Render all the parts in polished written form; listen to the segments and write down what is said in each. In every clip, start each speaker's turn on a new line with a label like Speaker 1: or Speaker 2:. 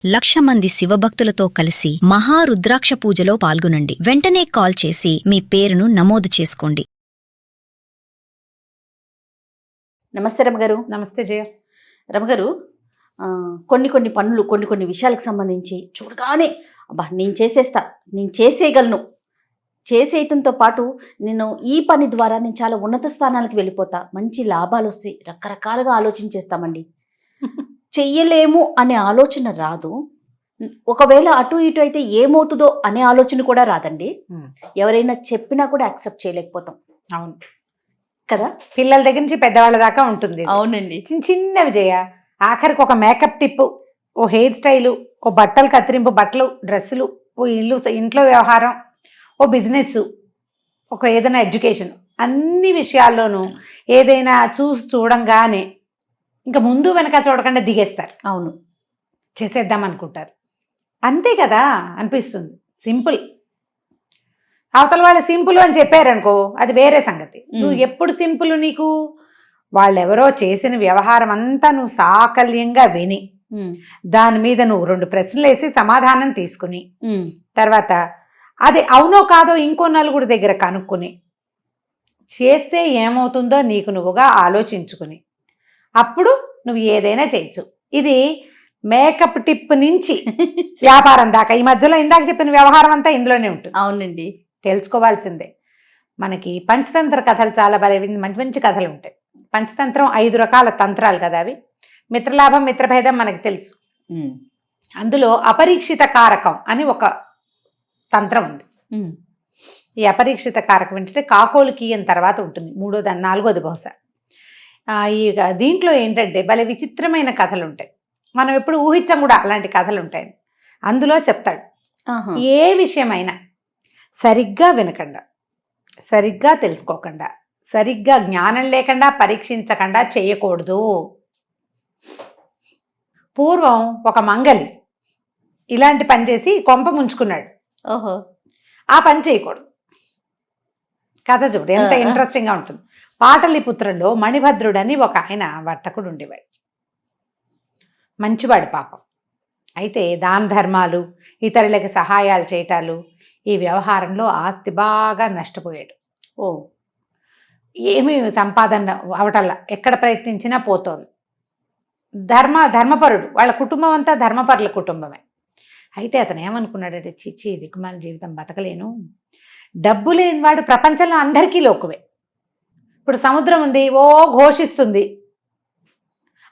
Speaker 1: 1,00,000 మంది శివభక్తులతో కలిసి మహారుద్రాక్ష పూజలో పాల్గొనండి. వెంటనే కాల్ చేసి మీ పేరును నమోదు చేసుకోండి.
Speaker 2: నమస్తే రమగారు.
Speaker 3: నమస్తే జయ.
Speaker 2: రమగారు, కొన్ని పనులు కొన్ని విషయాలకు సంబంధించి చూడగానే అబ్బా నేను చేసేస్తా, నేను చేసేయగలను, చేసేయటంతో పాటు నేను ఈ పని ద్వారా నేను చాలా ఉన్నత స్థానాలకు వెళ్ళిపోతా, మంచి లాభాలు వస్తాయి, రకరకాలుగా ఆలోచించేస్తామండి. చెయ్యలేము అనే ఆలోచన రాదు. ఒకవేళ అటు ఇటు అయితే ఏమవుతుందో అనే ఆలోచన కూడా రాదండి. ఎవరైనా చెప్పినా కూడా యాక్సెప్ట్ చేయలేకపోతాం.
Speaker 3: అవును
Speaker 2: కదా,
Speaker 3: పిల్లల దగ్గర నుంచి పెద్దవాళ్ళ దాకా ఉంటుంది.
Speaker 2: అవునండి.
Speaker 3: చిన్నవి జయ, ఆఖరికి ఒక మేకప్ టిప్, ఓ హెయిర్ స్టైలు, ఓ బట్టలు కత్తిరింపు, బట్టలు, డ్రెస్సులు, ఓ ఇంట్లో వ్యవహారం, ఓ బిజినెస్, ఒక ఏదైనా ఎడ్యుకేషన్, అన్ని విషయాల్లోనూ ఏదైనా చూడంగానే ఇంకా ముందు వెనక చూడకుండా దిగేస్తారు.
Speaker 2: అవును,
Speaker 3: చేసేద్దాం అనుకుంటారు. అంతే కదా అనిపిస్తుంది. సింపుల్. అవతల వాళ్ళు సింపుల్ అని చెప్పారనుకో, అది వేరే సంగతి. నువ్వు ఎప్పుడు సింపుల్, నీకు వాళ్ళెవరో చేసిన వ్యవహారం అంతా నువ్వు సాకల్యంగా విని దాని మీద నువ్వు 2 ప్రశ్నలు వేసి సమాధానం తీసుకుని తర్వాత అది అవునో కాదో ఇంకో నలుగురు దగ్గర కనుక్కుని చేస్తే ఏమవుతుందో నీకు నువ్వుగా ఆలోచించుకుని అప్పుడు నువ్వు ఏదైనా చేయొచ్చు. ఇది మేకప్ టిప్ నుంచి వ్యాపారం దాకా ఈ మధ్యలో ఇందాక చెప్పిన వ్యవహారం అంతా ఇందులోనే ఉంటుంది.
Speaker 2: అవునండి,
Speaker 3: తెలుసుకోవాల్సిందే. మనకి పంచతంత్ర కథలు చాలా మంచి మంచి కథలు ఉంటాయి. పంచతంత్రం 5 రకాల తంత్రాలు కదా అవి. మిత్రలాభం, మిత్రభేదం మనకు తెలుసు. అందులో అపరీక్షిత కారకం అని ఒక తంత్రం ఉంది. ఈ అపరీక్షిత కారకం ఏంటంటే కాకోలు కీయని తర్వాత ఉంటుంది, 3వ 4వది బహుశా. ఈ దీంట్లో ఏంటంటే భలే విచిత్రమైన కథలు ఉంటాయి. మనం ఎప్పుడు ఊహించం కూడా అలాంటి కథలు ఉంటాయి. అందులో చెప్తాడు, ఏ విషయమైనా సరిగ్గా వినకుండా, సరిగ్గా తెలుసుకోకుండా, సరిగ్గా జ్ఞానం లేకుండా, పరీక్షించకుండా చేయకూడదు. పూర్వం ఒక మంగలి ఇలాంటి పని చేసి కొంప ముంచుకున్నాడు.
Speaker 2: ఓహో,
Speaker 3: ఆ పని చేయకూడదు. కథ చూడు ఎంత ఇంట్రెస్టింగ్గా ఉంటుంది. పాటలీపుత్రంలో మణిభద్రుడని ఒక ఆయన వర్తకుడు ఉండేవాడు. మంచివాడు పాపం. అయితే దాన ధర్మాలు, ఇతరులకి సహాయాలు చేయటాలు, ఈ వ్యవహారంలో ఆస్తి బాగా నష్టపోయాడు. ఏమీ సంపాదన అవటల్లా, ఎక్కడ ప్రయత్నించినా పోతోంది. ధర్మపరుడు, వాళ్ళ కుటుంబం అంతా ధర్మపరుల కుటుంబమే. అయితే అతను ఏమనుకున్నాడంటే, చిచ్చి దిక్కుమాల జీవితం బతకలేను, డబ్బు లేనివాడు ప్రపంచంలో అందరికీ లోకువే. ఇప్పుడు సముద్రం ఉంది, ఓ ఘోషిస్తుంది,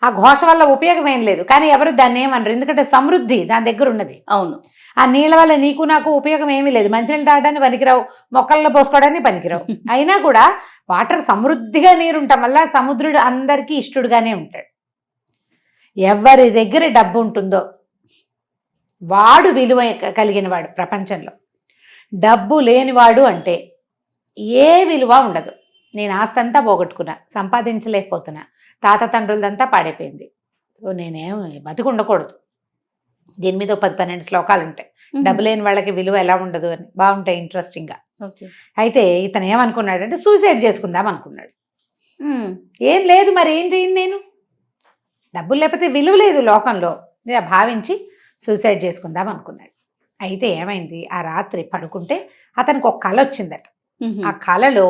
Speaker 3: ఆ ఘోష వల్ల ఉపయోగం ఏం లేదు, కానీ ఎవరు దాన్ని ఏమనరు, ఎందుకంటే సమృద్ధి దాని దగ్గర ఉన్నది.
Speaker 2: అవును,
Speaker 3: ఆ నీళ్ళ వల్ల నీకు నాకు ఉపయోగం ఏమీ లేదు, మంచినీళ్ళు తాగడానికి పనికిరావు, మొక్కల్లో పోసుకోవడానికి పనికిరావు. అయినా కూడా వాటర్ సమృద్ధిగా నీరుండటం వల్ల సముద్రుడు అందరికీ ఇష్టడుగానే ఉంటాడు. ఎవరి దగ్గర డబ్బు ఉంటుందో వాడు విలువ కలిగిన వాడు ప్రపంచంలో. డబ్బు లేనివాడు అంటే ఏ విలువ ఉండదు. నేను ఆస్తి అంతా పోగొట్టుకున్నా, సంపాదించలేకపోతున్నా, తాత తండ్రులదంతా పాడైపోయింది, సో నేనేం బతికి ఉండకూడదు. దీని మీద 10-12 శ్లోకాలు ఉంటాయి, డబ్బు లేని వాళ్ళకి విలువ ఎలా ఉండదు అని. బాగుంటాయి ఇంట్రెస్టింగ్గా. అయితే ఇతను ఏమనుకున్నాడంటే సూసైడ్ చేసుకుందాం అనుకున్నాడు. ఏం లేదు మరి ఏం చేయను, నేను డబ్బులు లేకపోతే విలువ లేదు లోకంలో భావించి సూసైడ్ చేసుకుందాం అనుకున్నాడు. అయితే ఏమైంది, ఆ రాత్రి పడుకుంటే అతనికి ఒక కల వచ్చిందట. ఆ కలలో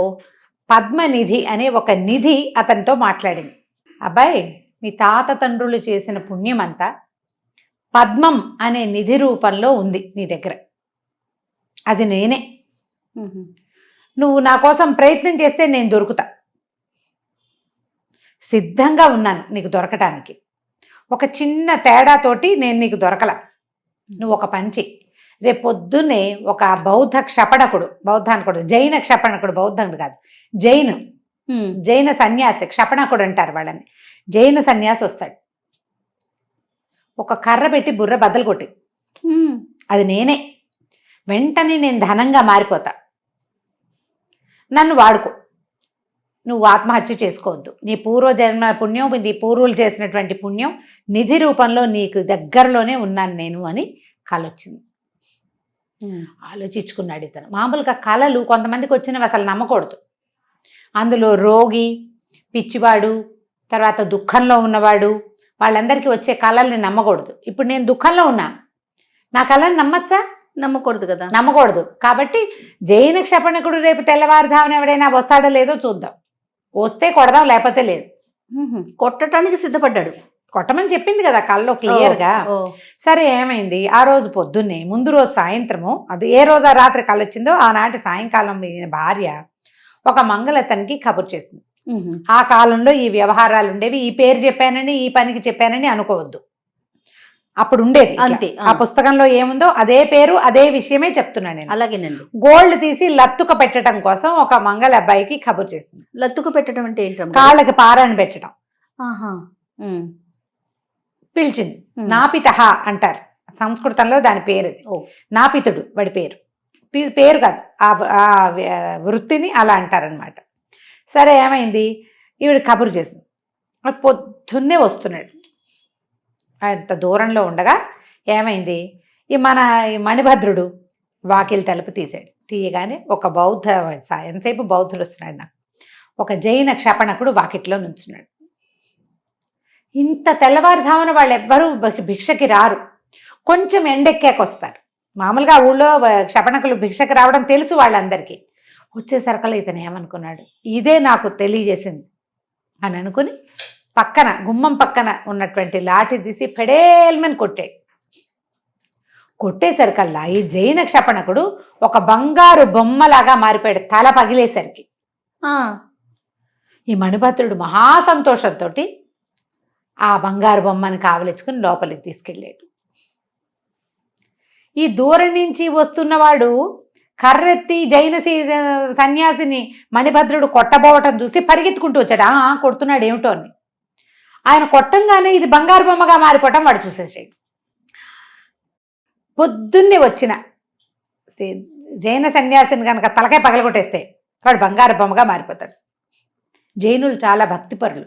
Speaker 3: పద్మనిధి అనే ఒక నిధి అతనితో మాట్లాడింది. అబ్బాయి, మీ తాత తండ్రులు చేసిన పుణ్యం అంతా పద్మం అనే నిధి రూపంలో ఉంది నీ దగ్గర, అది నేనే. నువ్వు నా కోసం ప్రయత్నం చేస్తే నేను దొరుకుతా, సిద్ధంగా ఉన్నాను నీకు దొరకటానికి. ఒక చిన్న తేడాతోటి నేను నీకు దొరకల. నువ్వు ఒక పని చెయ్యి, రేపు పొద్దున్నే ఒక బౌద్ధ క్షపణకుడు, జైన క్షపణకుడు, బౌద్ధుడు కాదు, జైన సన్యాసి, క్షపణకుడు అంటారు వాళ్ళని, జైన సన్యాసి వస్తాడు. ఒక కర్ర పెట్టి బుర్ర బద్దలు కొట్టి, అది నేనే. వెంటనే నేను ధనంగా మారిపోతా, నన్ను వాడుకో. నువ్వు ఆత్మహత్య చేసుకోవద్దు, నీ పూర్వజన్మ పుణ్యం, నీ పూర్వులు చేసినటువంటి పుణ్యం నిధి రూపంలో నీకు దగ్గరలోనే ఉన్నాను నేను అని కల వచ్చింది. ఆలోచించుకున్నాడు ఇతను. మామూలుగా కళలు కొంతమందికి వచ్చినవి అసలు నమ్మకూడదు. అందులో రోగి, పిచ్చివాడు, తర్వాత దుఃఖంలో ఉన్నవాడు, వాళ్ళందరికీ వచ్చే కళల్ని నమ్మకూడదు. ఇప్పుడు నేను దుఃఖంలో ఉన్నా, నా కళని నమ్మచ్చా?
Speaker 2: నమ్మకూడదు కదా.
Speaker 3: నమ్మకూడదు. కాబట్టి జైన క్షపణకుడు రేపు తెల్లవారుజామున ఎవడైనా వస్తాడో లేదో చూద్దాం. వస్తే కొడదాం, లేకపోతే లేదు.
Speaker 2: కొట్టడానికి సిద్ధపడ్డాడు.
Speaker 3: కొట్టమని చెప్పింది కదా కళ్ళలో క్లియర్గా. సరే ఏమైంది, ఆ రోజు పొద్దున్నే ముందు రోజు సాయంత్రము, అది ఏ రోజు ఆ రాత్రి కళ్ళొచ్చిందో ఆనాటి సాయంకాలం ఈయన భార్య ఒక మంగళతనికి కబురు చేసింది. ఆ కాలంలో ఈ వ్యవహారాలు ఉండేవి. ఈ పేరు చెప్పానని, ఈ పనికి చెప్పానని అనుకోవద్దు. అప్పుడు ఉండేది
Speaker 2: అంతే.
Speaker 3: ఆ పుస్తకంలో ఏముందో అదే పేరు అదే విషయమే చెప్తున్నాను నేను.
Speaker 2: అలాగేనండి.
Speaker 3: గోల్డ్ తీసి లత్తుక పెట్టడం కోసం ఒక మంగళ అబ్బాయికి కబురు చేసింది.
Speaker 2: లత్తుకు పెట్టడం అంటే ఏంటమ్మా?
Speaker 3: కాళ్ళకి పారాన్ని పెట్టడం.
Speaker 2: ఆహా.
Speaker 3: పిలిచింది. నాపితహ అంటారు సంస్కృతంలో, దాని పేరు అది. నాపితుడు వాడి పేరు. పేరు కాదు, ఆ వృత్తిని అలా అంటారనమాట. సరే ఏమైంది, ఈవిడ కబురు చేసింది. పొద్దున్నే వస్తున్నాడు. అంత దూరంలో ఉండగా ఏమైంది, ఈ మణిభద్రుడు వాకిలి తలుపు తీశాడు. తీయగానే ఒక బౌద్ధ, ఎంతసేపు బౌద్ధుడు వస్తున్నాడు నాకు, ఒక జైన క్షపణకుడు వాకిట్లో నుంచున్నాడు. ఇంత తెల్లవారుజామున వాళ్ళు ఎవ్వరూ భిక్షకి రారు, కొంచెం ఎండెక్కాక వస్తారు. మామూలుగా ఊళ్ళో క్షపణకులు భిక్షకి రావడం తెలుసు వాళ్ళందరికీ. వచ్చేసరికల్లా ఇతను ఏమనుకున్నాడు, ఇదే నాకు తెలియజేసింది అని అనుకుని పక్కన గుమ్మం పక్కన ఉన్నటువంటి లాఠీ తీసి పెడేల్మని కొట్టాడు. కొట్టేసరికల్లా ఈ జైన క్షపణకుడు ఒక బంగారు బొమ్మలాగా మారిపోయాడు తల పగిలేసరికి. ఈ మణిభద్రుడు మహాసంతోషంతో ఆ బంగారు బొమ్మని కావలించుకుని లోపలికి తీసుకెళ్ళాడు. ఈ దూరం నుంచి వస్తున్నవాడు కర్రెత్తి జైన సన్యాసిని మణిభద్రుడు కొట్టబోవటం చూసి పరిగెత్తుకుంటూ వచ్చాడు. కొడుతున్నాడు ఏమిటో అని. ఆయన కొట్టంగానే ఇది బంగారు బొమ్మగా మారిపోవటం వాడు చూసేసాడు. పొద్దున్నే వచ్చిన జైన సన్యాసిని కనుక తలకాయ పగలగొట్టేస్తే వాడు బంగారు బొమ్మగా మారిపోతాడు. జైనులు చాలా భక్తిపరులు,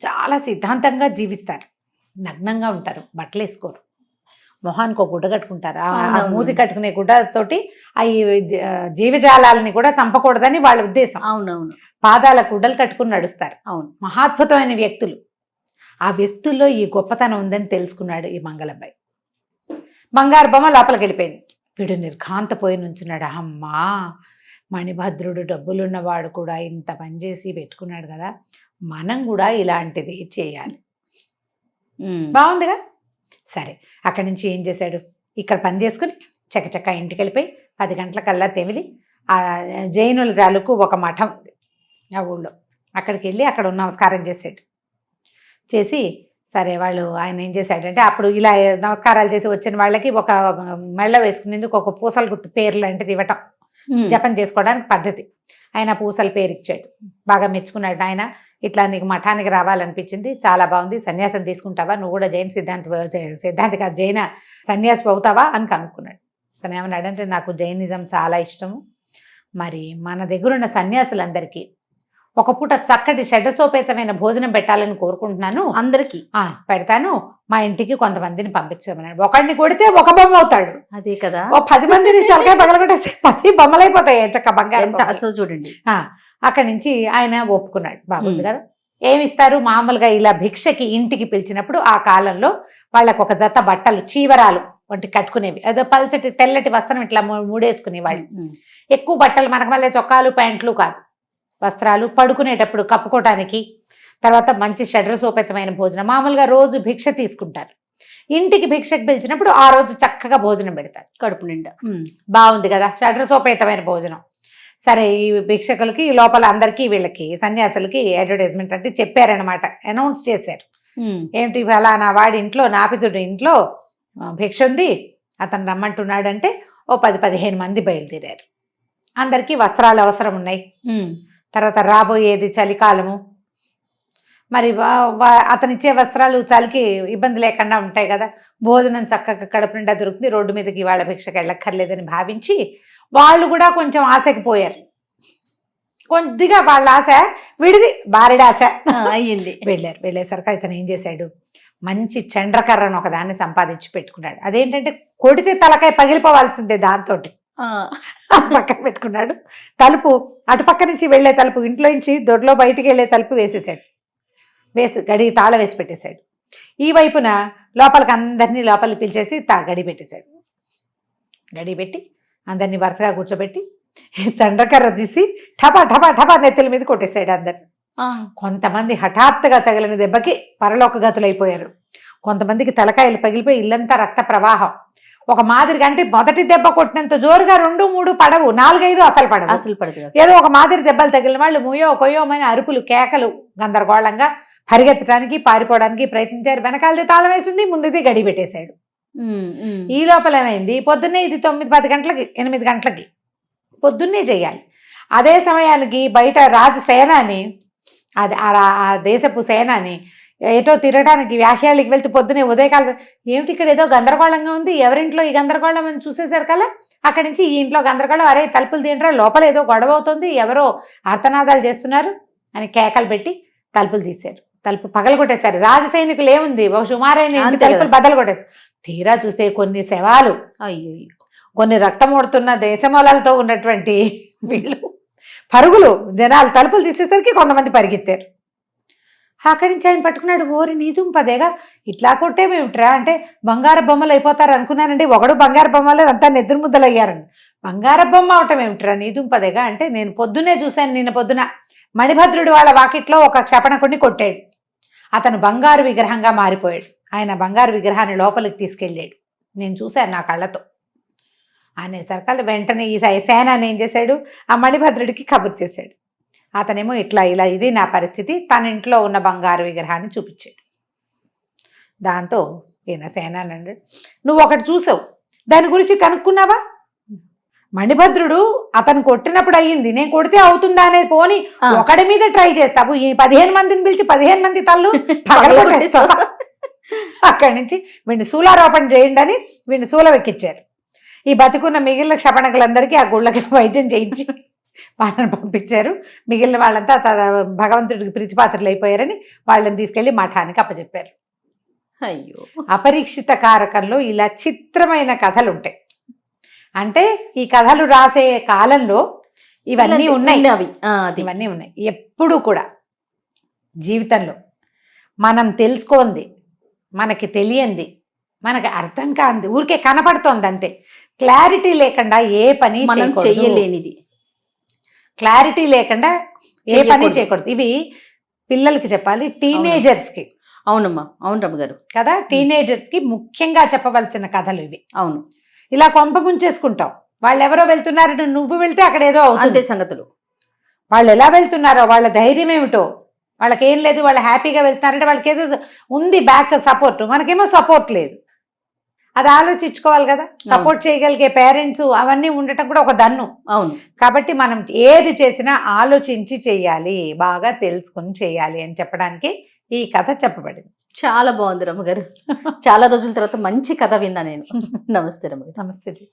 Speaker 3: చాలా సిద్ధాంతంగా జీవిస్తారు, నగ్నంగా ఉంటారు, బట్టలు వేసుకోరు, మొహానికి ఒక గుడ్డ కట్టుకుంటారు. ఆ మూతి కట్టుకునే గుడ్డతోటి ఆ జీవజాలాలని కూడా చంపకూడదని వాళ్ళ ఉద్దేశం.
Speaker 2: అవునవును.
Speaker 3: పాదాల గుడ్డలు కట్టుకుని నడుస్తారు.
Speaker 2: అవును.
Speaker 3: మహాద్భుతమైన వ్యక్తులు. ఆ వ్యక్తుల్లో ఈ గొప్పతనం ఉందని తెలుసుకున్నాడు ఈ మంగళబ్బాయి. బంగారు బొమ్మ లోపలికి వెళ్ళిపోయింది. వీడు నిర్ఘాంతపోయి నుంచున్నాడు. అమ్మా, మణిభద్రుడు డబ్బులున్నవాడు కూడా ఇంత పనిచేసి పెట్టుకున్నాడు కదా, మనం కూడా ఇలాంటిది చేయాలి. బాగుందిగా. సరే, అక్కడి నుంచి ఏం చేశాడు, ఇక్కడ పని చేసుకుని చకచక్క ఇంటికి వెళ్ళిపోయి 10 గంటలకల్లా తెమిలి ఆ జైనుల తాలూకు ఒక మఠం ఉంది ఆ ఊళ్ళో, అక్కడికి వెళ్ళి అక్కడ నమస్కారం చేశాడు. చేసి సరే ఆయన ఏం చేశాడంటే, అప్పుడు ఇలా నమస్కారాలు చేసి వచ్చిన వాళ్ళకి ఒక మెళ్ళ వేసుకునేందుకు ఒక పూసల గుర్తు పేరు లాంటిది ఇవ్వటం, జపం చేసుకోవడానికి పద్ధతి. ఆయన పూసల పేరు ఇచ్చాడు. బాగా మెచ్చుకున్నాడు. ఆయన ఇట్లా నీకు మఠానికి రావాలనిపించింది, చాలా బాగుంది, సన్యాసం తీసుకుంటావా, నువ్వు కూడా జైన సిద్ధాంతి కాదు జైన సన్యాసి అవుతావా అని కనుక్కున్నాడు. తను ఏమన్నాడంటే, నాకు జైనిజం చాలా ఇష్టము, మరి మన దగ్గర ఉన్న సన్యాసులందరికీ ఒక పూట చక్కటి షడ్డసోపేతమైన భోజనం పెట్టాలని కోరుకుంటున్నాను, అందరికీ పెడతాను, మా ఇంటికి కొంతమందిని పంపించమన్నాడు. ఒకడిని కొడితే ఒక బొమ్మ అవుతాడు. అదే కదా, ఓ 10 మందిని తలకాయ పగలగొట్టేస్తే 10 బొమ్మలైపోతాయి. చక్క బంగారు చూడండి. అక్కడి నుంచి ఆయన ఒప్పుకున్నాడు. బాగుంది కదా. ఏమిస్తారు, మామూలుగా ఇలా భిక్షకి ఇంటికి పిలిచినప్పుడు ఆ కాలంలో వాళ్ళకు ఒక జత బట్టలు, చీవరాలు వంటి కట్టుకునేవి, అదో పల్చటి తెల్లటి వస్త్రం ఇట్లా మూడేసుకునేవాళ్ళు. ఎక్కువ బట్టలు మనకు మళ్ళీ చొక్కాలు ప్యాంట్లు కాదు, వస్త్రాలు, పడుకునేటప్పుడు కప్పుకోవటానికి. తర్వాత మంచి షడ్రసోపేతమైన భోజనం. మామూలుగా రోజు భిక్ష తీసుకుంటారు, ఇంటికి భిక్షకు పిలిచినప్పుడు ఆ రోజు చక్కగా భోజనం పెడతారు కడుపు నిండా. బాగుంది కదా, షడ్రసోపేతమైన భోజనం. సరే, ఈ భిక్షకులకి లోపల అందరికీ వీళ్ళకి సన్యాసులకి అడ్వర్టైజ్మెంట్ అంటే చెప్పారనమాట, అనౌన్స్ చేశారు. ఏంటి, ఫలానా వాడి ఇంట్లో, నాపితుడి ఇంట్లో భిక్ష ఉంది, అతను రమ్మంటున్నాడంటే ఓ 10-15 మంది బయలుదేరారు. అందరికీ వస్త్రాలు అవసరం ఉన్నాయి. తర్వాత రాబోయేది చలికాలము, మరి అతనిచ్చే వస్త్రాలు చలికి ఇబ్బంది లేకుండా ఉంటాయి కదా, భోజనం చక్కగా కడుపు నిండా దొరుకుతుంది, రోడ్డు మీదకి వాళ్ళ భిక్షకి వెళ్ళక్కర్లేదని భావించి వాళ్ళు కూడా కొంచెం ఆశకి పోయారు. కొద్దిగా వాళ్ళ ఆశ విడిది బారెడాశ అయ్యింది. వెళ్ళేసరికి ఇతను ఏం చేశాడు, మంచి చండ్రకర్రను ఒకదాన్ని సంపాదించి పెట్టుకున్నాడు. అదేంటంటే కొడితే తలకాయ పగిలిపోవాల్సిందే, దాంతో పక్కన పెట్టుకున్నాడు. తలుపు అటుపక్క నుంచి వెళ్ళే తలుపు, ఇంట్లో నుంచి దొడ్లో బయటికి వెళ్ళే తలుపు వేసేసాడు. గడి తాళ వేసి పెట్టేశాడు. ఈ వైపున లోపలికి అందరినీ లోపలికి పిలిచేసి గడి పెట్టేశాడు. గడి పెట్టి అందరినీ వరుసగా కూర్చోబెట్టి చండ్రకర్ర తీసి ఠపా ఠపా ఠపా నెత్తుల మీద కొట్టేశాడు అందరిని. కొంతమంది హఠాత్తుగా తగిలిన దెబ్బకి పరలోక గతులైపోయారు. కొంతమందికి తలకాయలు పగిలిపోయి ఇల్లంతా రక్త ప్రవాహం. ఒక మాదిరిగా, అంటే మొదటి దెబ్బ కొట్టినంత జోరుగా 2, 3 పడవు, 4, 5 అసలు పడవు. ఏదో ఒక మాదిరి దెబ్బలు తగిలిన వాళ్ళు ముయ్యో కొయ్యోమని అరుపులు, కేకలు, గందరగోళంగా పరిగెత్తడానికి పారిపోవడానికి ప్రయత్నించారు. వెనకాలది తాళం వేసింది, ముందుది గడి పెట్టేశాడు. ఈ లోపల ఏమైంది, పొద్దున్నే ఇది 9-10 గంటలకి 8 గంటలకి పొద్దున్నే చేయాలి. అదే సమయానికి బయట రాజసేనాని, అది ఆ దేశపు సేనాని ఏటో తిరగడానికి వ్యాహ్యాలకి వెళ్తూ పొద్దునే ఉదయకాలం, ఏమిటి ఇక్కడ ఏదో గందరగోళంగా ఉంది, ఎవరింట్లో ఈ గందరగోళం అని చూసేశారు కదా. అక్కడి నుంచి ఈ ఇంట్లో గందరగోళం, అరే తలుపులు తీయండిరా, లోపల ఏదో గొడవ అవుతుంది, ఎవరో ఆర్తనాదాలు చేస్తున్నారు అని కేకలు పెట్టి తలుపులు తీశారు. తలుపు పగలు కొట్టేశారు. రాజసైనికులు ఏముంది, ఒక సుమారైన తలుపులు బద్దలు కొట్టేశారు. తీరా చూసే కొన్ని శవాలు,
Speaker 2: అయ్యో,
Speaker 3: కొన్ని రక్తమూడుతున్న దేశమూలాలతో ఉన్నటువంటి వీళ్ళు పరుగులు, జనాలు తలుపులు తీసేసరికి కొంతమంది పరిగెత్తారు. అక్కడి నుంచి ఆయన పట్టుకున్నాడు. ఓరి నీదుంపదేగా ఇట్లా కొట్టేమేమిట్రా అంటే, బంగారు బొమ్మలు అయిపోతారు అనుకున్నానండి. ఒకడు బంగారు బొమ్మలు, అంతా నెదురు ముద్దలు అయ్యారండి. బంగారు బొమ్మ అవటం ఏమిట్రా నీదుంపదేగా అంటే, నేను పొద్దునే చూశాను, నిన్న పొద్దున మణిభద్రుడు వాళ్ళ వాకిట్లో ఒక క్షపణకుడిని కొట్టాడు. అతను బంగారు విగ్రహంగా మారిపోయాడు. ఆయన బంగారు విగ్రహాన్ని లోపలికి తీసుకెళ్ళాడు, నేను చూశాను నా కళ్ళతో అనేసరికల్లా వెంటనే ఈ సేనాన్ని ఏం చేశాడు, ఆ మణిభద్రుడికి కబురు చేశాడు. అతనేమో ఇట్లా ఇలా ఇది నా పరిస్థితి, తన ఇంట్లో ఉన్న బంగారు విగ్రహాన్ని చూపించాడు. దాంతో ఈయన సేనాని అన్నాడు, నువ్వు ఒకటి చూసావు, దాని గురించి కనుక్కున్నావా? మణిభద్రుడు అతను కొట్టినప్పుడు అయ్యింది, నేను కొడితే అవుతుందా అనేది పోని ఒకడి మీద ట్రై చేస్తావు, ఈ 15 మందిని పిలిచి 15 మంది తల్లు పగలగొట్టేస్తావా? అక్కడి నుంచి వీడిని శూలారోపణ చేయండి అని వీడిని శూలం ఎక్కించారు. ఈ బతికున్న మిగిలిన క్షపణకులందరికీ ఆ గుళ్ళకి వైద్యం చేయించి వాళ్ళని పంపించారు. మిగిలిన వాళ్ళంతా భగవంతుడికి ప్రీతిపాత్రలు అయిపోయారని వాళ్ళని తీసుకెళ్లి మఠానికి అప్పచెప్పారు.
Speaker 2: అయ్యో,
Speaker 3: అపరీక్షిత కారకంలో ఇలా చిత్రమైన కథలు ఉంటాయి. అంటే ఈ కథలు రాసే కాలంలో ఇవన్నీ ఉన్నాయి. ఇవన్నీ ఉన్నాయి. ఎప్పుడు కూడా జీవితంలో మనం తెలుసుకోంది, మనకి తెలియంది, మనకి అర్థం కాంది ఊరికే కనపడుతోంది అంతే. క్లారిటీ లేకుండా ఏ పని
Speaker 2: చెయ్యలేనిది,
Speaker 3: క్లారిటీ లేకుండా ఏ పని చేయకూడదు. ఇవి పిల్లలకి చెప్పాలి, టీనేజర్స్కి.
Speaker 2: అవునమ్మా, అవును రమ్మగారు
Speaker 3: కదా, టీనేజర్స్కి ముఖ్యంగా చెప్పవలసిన కథలు ఇవి.
Speaker 2: అవును,
Speaker 3: ఇలా కొంప ముంచేసుకుంటావు. వాళ్ళు ఎవరో వెళ్తున్నారు, నువ్వు వెళ్తే అక్కడ ఏదో అవుతుంది సంగతులు. వాళ్ళు ఎలా వెళ్తున్నారో, వాళ్ళ ధైర్యం ఏమిటో, వాళ్ళకేం లేదు, వాళ్ళు హ్యాపీగా వెళ్తున్నారంటే వాళ్ళకి ఏదో ఉంది బ్యాక్ సపోర్ట్, మనకేమో సపోర్ట్ లేదు. అది ఆలోచించుకోవాలి కదా. సపోర్ట్ చేయగలిగే పేరెంట్స్ అవన్నీ ఉండటం కూడా ఒక దన్ను.
Speaker 2: అవును,
Speaker 3: కాబట్టి మనం ఏది చేసినా ఆలోచించి చెయ్యాలి, బాగా తెలుసుకుని చెయ్యాలి అని చెప్పడానికి ఈ కథ చెప్పబడింది.
Speaker 2: చాలా బాగుంది రమ్మగారు. చాలా రోజుల తర్వాత మంచి కథ విన్నా నేను. నమస్తే రమ్మగారు.
Speaker 3: నమస్తే జీ.